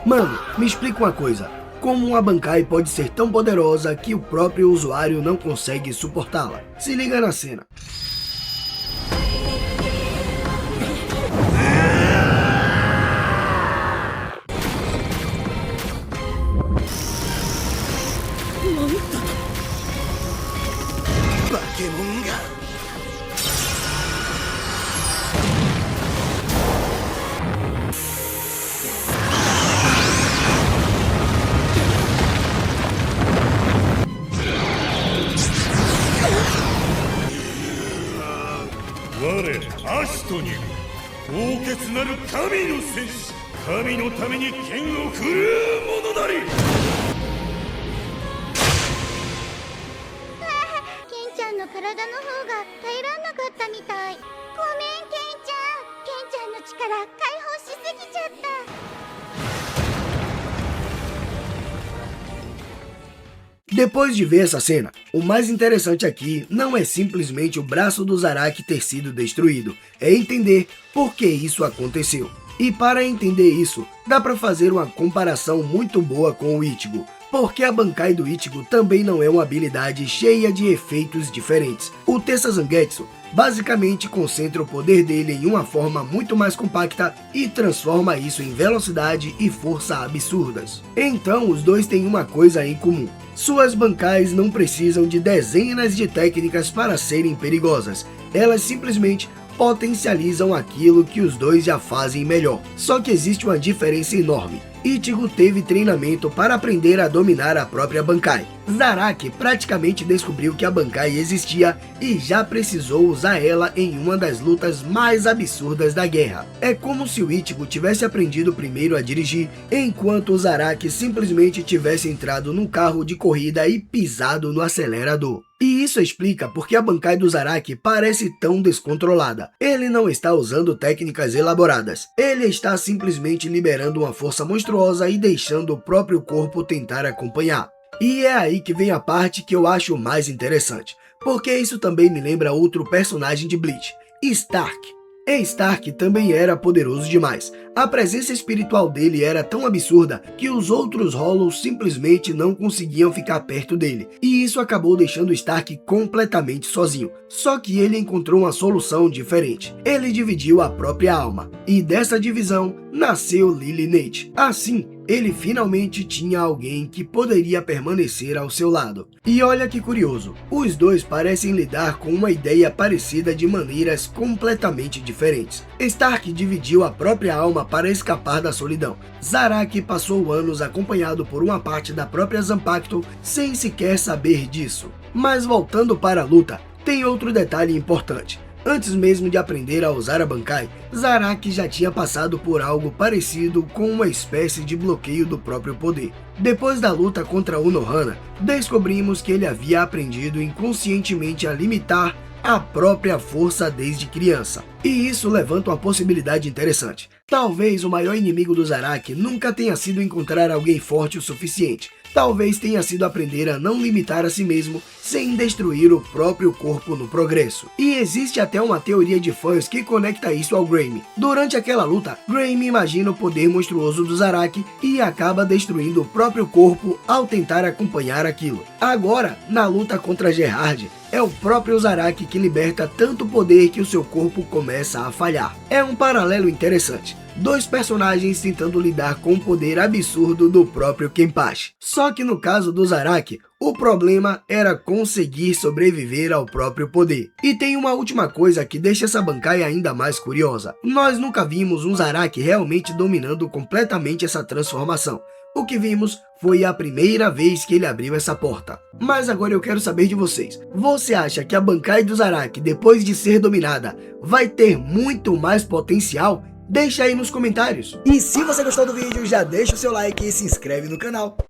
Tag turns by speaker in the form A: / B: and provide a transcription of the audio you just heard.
A: Mano, me explica uma coisa. Como uma Bankai pode ser tão poderosa que o próprio usuário não consegue suportá-la? Se liga na cena. Depois de ver essa cena, o mais interessante aqui não é simplesmente o braço do Zaraki ter sido destruído, é entender por que isso aconteceu. E para entender isso, dá para fazer uma comparação muito boa com o Ichigo, porque a Bankai do Ichigo também não é uma habilidade cheia de efeitos diferentes. O Tessa Zangetsu basicamente concentra o poder dele em uma forma muito mais compacta e transforma isso em velocidade e força absurdas. Então os dois têm uma coisa em comum. Suas Bankais não precisam de dezenas de técnicas para serem perigosas, elas simplesmente potencializam aquilo que os dois já fazem melhor. Só que existe uma diferença enorme. Ichigo teve treinamento para aprender a dominar a própria Bankai. Zaraki praticamente descobriu que a Bankai existia e já precisou usar ela em uma das lutas mais absurdas da guerra. É como se o Ichigo tivesse aprendido primeiro a dirigir, enquanto o Zaraki simplesmente tivesse entrado num carro de corrida e pisado no acelerador. E isso explica porque a Bankai do Zaraki parece tão descontrolada. Ele não está usando técnicas elaboradas, ele está simplesmente liberando uma força monstruosa e deixando o próprio corpo tentar acompanhar. E é aí que vem a parte que eu acho mais interessante, porque isso também me lembra outro personagem de Bleach, Stark. Stark também era poderoso demais. A presença espiritual dele era tão absurda que os outros Hollows simplesmente não conseguiam ficar perto dele, e isso acabou deixando Stark completamente sozinho. Só que ele encontrou uma solução diferente. Ele dividiu a própria alma, e dessa divisão nasceu Lily Nate. Assim, ele finalmente tinha alguém que poderia permanecer ao seu lado. E olha que curioso, os dois parecem lidar com uma ideia parecida de maneiras completamente diferentes. Stark dividiu a própria alma para escapar da solidão. Zaraki passou anos acompanhado por uma parte da própria Zanpakuto sem sequer saber disso. Mas voltando para a luta, tem outro detalhe importante. Antes mesmo de aprender a usar a Bankai, Zaraki já tinha passado por algo parecido com uma espécie de bloqueio do próprio poder. Depois da luta contra Unohana, descobrimos que ele havia aprendido inconscientemente a limitar a própria força desde criança. E isso levanta uma possibilidade interessante. Talvez o maior inimigo do Zaraki nunca tenha sido encontrar alguém forte o suficiente. Talvez tenha sido aprender a não limitar a si mesmo sem destruir o próprio corpo no progresso. E existe até uma teoria de fãs que conecta isso ao Graham. Durante aquela luta, Graham imagina o poder monstruoso do Zaraki e acaba destruindo o próprio corpo ao tentar acompanhar aquilo. Agora, na luta contra Gerard, é o próprio Zaraki que liberta tanto poder que o seu corpo começa a falhar. É um paralelo interessante. Dois personagens tentando lidar com o poder absurdo do próprio Kenpachi. Só que no caso do Zaraki, o problema era conseguir sobreviver ao próprio poder. E tem uma última coisa que deixa essa Bankai ainda mais curiosa. Nós nunca vimos um Zaraki realmente dominando completamente essa transformação. O que vimos foi a primeira vez que ele abriu essa porta. Mas agora eu quero saber de vocês. Você acha que a Bankai do Zaraki, depois de ser dominada, vai ter muito mais potencial? Deixa aí nos comentários. E se você gostou do vídeo, já deixa o seu like e se inscreve no canal.